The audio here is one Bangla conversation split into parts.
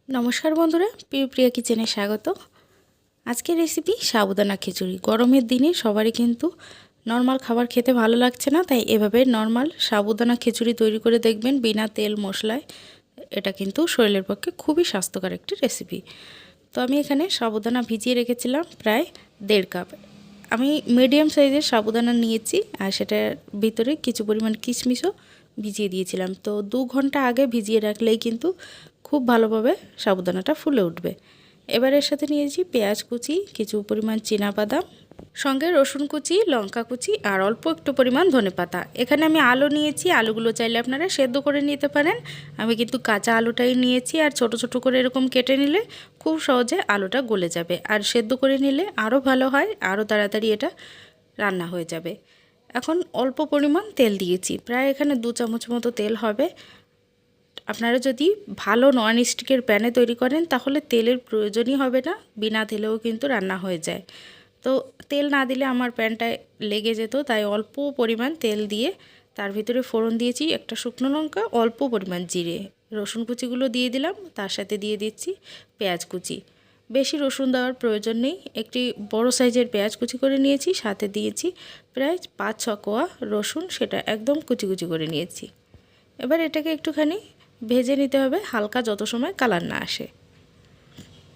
নমস্কার বন্ধুরা, প্রিয়া কিচেনে স্বাগত। আজকের রেসিপি সাবুদানা খিচুড়ি। গরমের দিনে সবারই কিন্তু নর্মাল খাবার খেতে ভালো লাগছে না, তাই এভাবে নর্মাল সাবুদানা খিচুড়ি তৈরি করে দেখবেন বিনা তেল মশলায়। এটা কিন্তু শরীরের পক্ষে খুবই স্বাস্থ্যকর একটি রেসিপি। তো আমি এখানে সাবুদানা ভিজিয়ে রেখেছিলাম প্রায় 1.5 কাপ। আমি মিডিয়াম সাইজের সাবুদানা নিয়েছি, আর সেটার ভিতরে কিছু পরিমাণ কিশমিশও ভিজিয়ে দিয়েছিলাম। তো 2 ঘন্টা আগে ভিজিয়ে রাখলেই কিন্তু খুব ভালোভাবে সাবুদানাটা ফুলে উঠবে। এবার এর সাথে নিয়েছি পেঁয়াজ কুচি, কিছু পরিমাণ চীনাবাদাম, সঙ্গে রসুন কুচি, লঙ্কা কুচি আর অল্প একটু পরিমাণ ধনেপাতা। এখানে আমি আলু নিয়েছি, আলুগুলো চাইলে আপনারা সেদ্ধ করে নিতে পারেন। আমি কিন্তু কাঁচা আলুটাই নিয়েছি, আর ছোট ছোট করে এরকম কেটে নিলে খুব সহজে আলুটা গলে যাবে, আর সেদ্ধ করে নিলে আরও ভালো হয়, আরও তাড়াতাড়ি এটা রান্না হয়ে যাবে। এখন অল্প পরিমাণ তেল দিয়েছি, প্রায় এখানে 2 চামচ মতো তেল হবে। আপনারা যদি ভালো নন স্টিকের প্যানে তৈরি করেন তাহলে তেলের প্রয়োজনই হবে না, বিনা তেলেও কিন্তু রান্না হয়ে যায়। তো তেল না দিলে আমার প্যানটায় লেগে যেত, তাই অল্প পরিমাণ তেল দিয়ে তার ভিতরে ফোড়ন দিয়েছি একটা শুকনো লঙ্কা, অল্প পরিমাণ জিরে, রসুন কুচিগুলো দিয়ে দিলাম, তার সাথে দিয়ে দিচ্ছি পেঁয়াজ কুচি। বেশি রসুন দেওয়ার প্রয়োজন নেই, একটি বড় সাইজের পেঁয়াজ কুচি করে নিয়েছি, সাথে দিয়েছি প্রায় 5-6 কোয়া রসুন, সেটা একদম কুচি কুচি করে নিয়েছি। এবার এটাকে একটুখানি ভেজে নিতে হবে, হালকা, যত সময় কালার না আসে।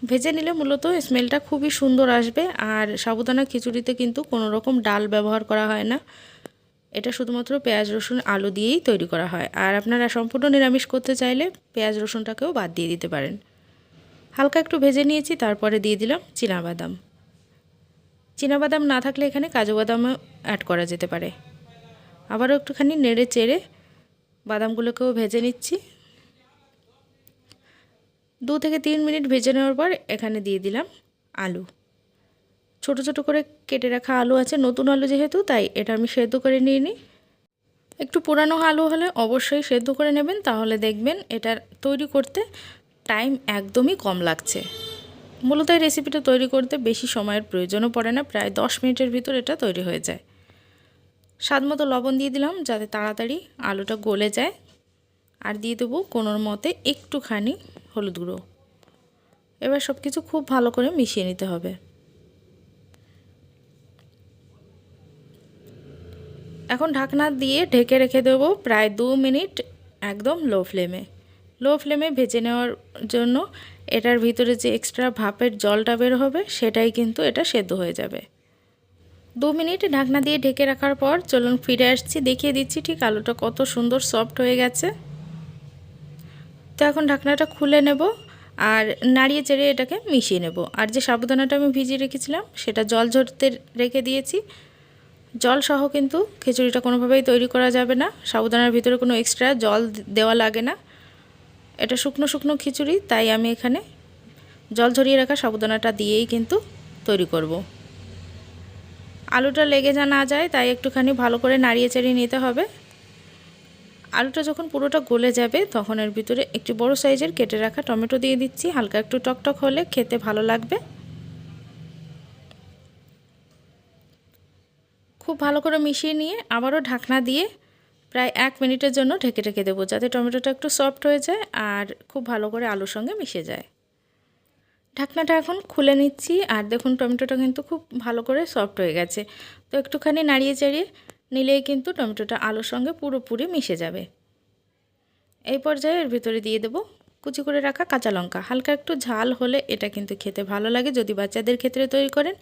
ভেজে নিলে মূলত স্মেলটা খুবই সুন্দর আসবে। আর সাবুদানা খিচুড়িতে কিন্তু কোনো রকম ডাল ব্যবহার করা হয় না, এটা শুধুমাত্র পেঁয়াজ রসুন আলু দিয়েই তৈরি করা হয়। আর আপনারা সম্পূর্ণ নিরামিষ করতে চাইলে পেঁয়াজ রসুনটাকেও বাদ দিয়ে দিতে পারেন। হালকা একটু ভেজে নিয়েছি, তারপরে দিয়ে দিলাম চীনাবাদাম। চীনাবাদাম না থাকলে এখানে কাজু বাদামও অ্যাড করা যেতে পারে। আবারও একটুখানি নেড়ে চেড়ে বাদামগুলোকেও ভেজে নিচ্ছি। 2 থেকে 3 মিনিট ভেজে নেওয়ার পর এখানে দিয়ে দিলাম আলু। ছোট ছোট করে কেটে রাখা আলু আছে, নতুন আলু যেহেতু, তাই এটা আমি সেদ্ধ করে নিয়ে নিই। একটু পুরানো আলু হলে অবশ্যই সেদ্ধ করে নেবেন, তাহলে দেখবেন এটা তৈরি করতে টাইম একদমই কম লাগছে। মূলত এই রেসিপিটা তৈরি করতে বেশি সময়ের প্রয়োজনও পড়ে না, প্রায় 10 মিনিটের ভিতর এটা তৈরি হয়ে যায়। স্বাদমতো লবণ দিয়ে দিলাম যাতে তাড়াতাড়ি আলুটা গলে যায়, আর দিয়ে দেবো কোনোর মতে একটুখানি হলুদ গুঁড়ো। এবার সব কিছু খুব ভালো করে মিশিয়ে নিতে হবে। এখন ঢাকনা দিয়ে ঢেকে রেখে দেবো প্রায় 2 মিনিট, একদম লো ফ্লেমে ভেজে নেওয়ার জন্য। এটার ভিতরে যে এক্সট্রা ভাপের জলটা বের হবে সেটাই কিন্তু এটা সেদ্ধ হয়ে যাবে। 2 মিনিট ঢাকনা দিয়ে ঢেকে রাখার পর চলুন ফিরে আসছি, দেখিয়ে দিচ্ছি ঠিক আলুটা কত সুন্দর সফট হয়ে গেছে। তো এখন ঢাকনাটা খুলে নেব আর নাড়িয়ে চেড়ে এটাকে মিশিয়ে নেব। আর যে সাবুদানাটা আমি ভিজিয়ে রেখেছিলাম সেটা জল ঝরতে রেখে দিয়েছি। জল সহ কিন্তু খিচুড়িটা কোনোভাবেই তৈরি করা যাবে না, সাবুদানার ভিতরে কোনো এক্সট্রা জল দেওয়া লাগে না। এটা শুকনো শুকনো খিচুড়ি, তাই আমি এখানে জল ঝরিয়ে রাখা সাবুদানাটা দিয়েই কিন্তু তৈরি করব। আলুটা লেগে না যায় তাই একটুখানি ভালো করে নাড়িয়ে চাড়িয়ে নিতে হবে। আলুটা যখন পুরোটা গলে যাবে তখন এর ভিতরে একটি বড় সাইজের কেটে রাখা টমেটো দিয়ে দিচ্ছি, হালকা একটু টকটক হলে খেতে ভালো লাগবে। খুব ভালো করে মিশিয়ে নিয়ে আবারও ঢাকনা দিয়ে প্রায় 1 মিনিটের জন্য ঢেকে রেখে দেবো, যাতে টমেটোটা একটু সফট হয়ে যায় আর খুব ভালো করে আলুর সঙ্গে মিশে যায়। ঢাকনাটা এখন খুলে নিচ্ছি, আর দেখুন টমেটোটা কিন্তু খুব ভালো করে সফট হয়ে গেছে। তো একটুখানি নাড়িয়ে চাড়িয়ে নিলেই কিন্তু টমেটোটা আলুর সঙ্গে পুরোপুরি মিশে যাবে। এই পর্যায়ে এর ভিতরে দিয়ে দেবো কুচি করে রাখা কাঁচা লঙ্কা। হালকা একটু ঝাল হলে এটা কিন্তু খেতে ভালো লাগে। যদি বাচ্চাদের ক্ষেত্রে তৈরি করেন,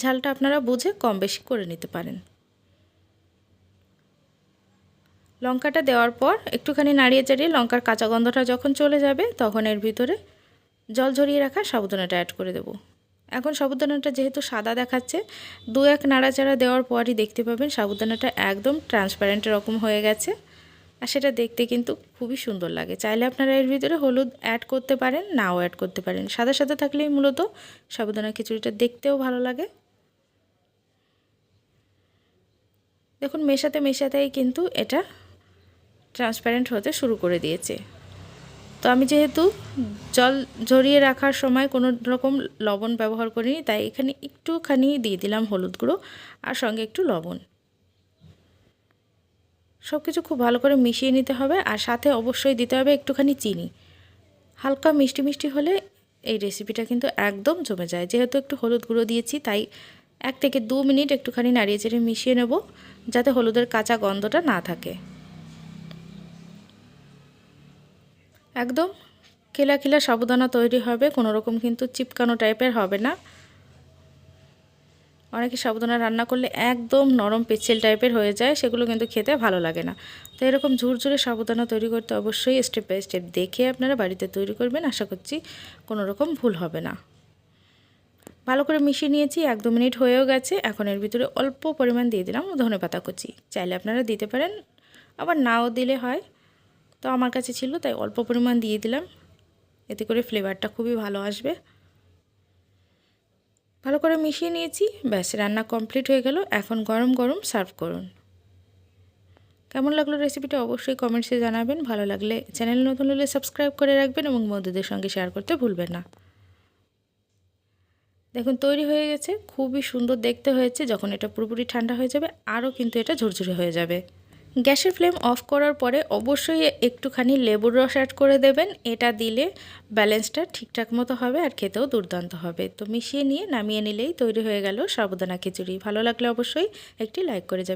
ঝালটা আপনারা বুঝে কম বেশি করে নিতে পারেন। লঙ্কাটা দেওয়ার পর একটুখানি নাড়িয়ে চাড়িয়ে লঙ্কার কাঁচা গন্ধটা যখন চলে যাবে তখন এর ভিতরে জল ঝরিয়ে রাখা সাবুদানাটা অ্যাড করে দেব। এখন সাবুদানাটা যেহেতু সাদা দেখাচ্ছে, 2-1 নাড়াচাড়া দেওয়ার পরই দেখতে পাবেন সাবুদানাটা একদম ট্রান্সপারেন্ট এরকম হয়ে গেছে, আর সেটা দেখতে কিন্তু খুবই সুন্দর লাগে। চাইলে আপনারা এর ভিতরে হলুদ অ্যাড করতে পারেন, নাও অ্যাড করতে পারেন। সাদা সাদা থাকলেই মূলত সাবুদানা খিচুড়িটা দেখতেও ভালো লাগে। দেখুন মেশাতে মেশাতেই কিন্তু এটা ট্রান্সপারেন্ট হতে শুরু করে দিয়েছে। তো আমি যেহেতু জল ঝরিয়ে রাখার সময় কোনো রকম লবণ ব্যবহার করিনি, তাই এখানে একটুখানি দিয়ে দিলাম হলুদ গুঁড়ো আর সঙ্গে একটু লবণ। সব কিছু খুব ভালো করে মিশিয়ে নিতে হবে, আর সাথে অবশ্যই দিতে হবে একটুখানি চিনি। হালকা মিষ্টি মিষ্টি হলে এই রেসিপিটা কিন্তু একদম জমে যায়। যেহেতু একটু হলুদ গুঁড়ো দিয়েছি তাই 1 থেকে 2 মিনিট একটুখানি নাড়িয়ে চেড়ে মিশিয়ে নেব, যাতে হলুদের কাঁচা গন্ধটা না থাকে। একদম খিলা খিলা সাবুদানা তৈরি হবে, কোনো রকম কিন্তু চিপকানো টাইপের হবে না। অনেকে সাবুদানা রান্না করলে একদম নরম পেচ্ছিল টাইপের হয়ে যায়, সেগুলো কিন্তু খেতে ভালো লাগে না। তো এরকম ঝুরঝুরে সাবুদানা তৈরি করতে অবশ্যই স্টেপ বাই স্টেপ দেখে আপনারা বাড়িতে তৈরি করবেন, আশা করছি কোনো রকম ভুল হবে না। ভালো করে মিশিয়ে নিয়েছি, 1-2 মিনিট হয়েও গেছে। এখন এর ভিতরে অল্প পরিমাণ দিয়ে দিলাম ধনেপাতা কুচি। চাইলে আপনারা দিতে পারেন, আবার নাও দিলে হয়, তো আমার কাছে ছিল তাই অল্প পরিমাণ দিয়ে দিলাম। এতে করে ফ্লেভারটা খুবই ভালো আসবে। ভালো করে মিশিয়ে নিয়েছি, ব্যাস রান্না কমপ্লিট হয়ে গেল। এখন গরম গরম সার্ভ করুন। কেমন লাগলো রেসিপিটা অবশ্যই কমেন্টসে জানাবেন। ভালো লাগলে চ্যানেল নতুন হলে সাবস্ক্রাইব করে রাখবেন এবং বন্ধুদের সঙ্গে শেয়ার করতে ভুলবেন না। দেখুন তৈরি হয়ে গেছে, খুবই সুন্দর দেখতে হয়েছে। যখন এটা পুরোপুরি ঠান্ডা হয়ে যাবে আরও কিন্তু এটা ঝুরঝুরে হয়ে যাবে। গ্যাসের ফ্লেম অফ করার পরে অবশ্যই একটুখানি লেবুর রস অ্যাড করে দেবেন। এটা দিলে ব্যালেন্সটা ঠিকঠাক মতো হবে আর খেতেও দুর্দান্ত হবে। তো মিশিয়ে নিয়ে নামিয়ে নিলেই তৈরি হয়ে গেল সাবুদানা খিচুড়ি। ভালো লাগলে অবশ্যই একটি লাইক করে যাবেন।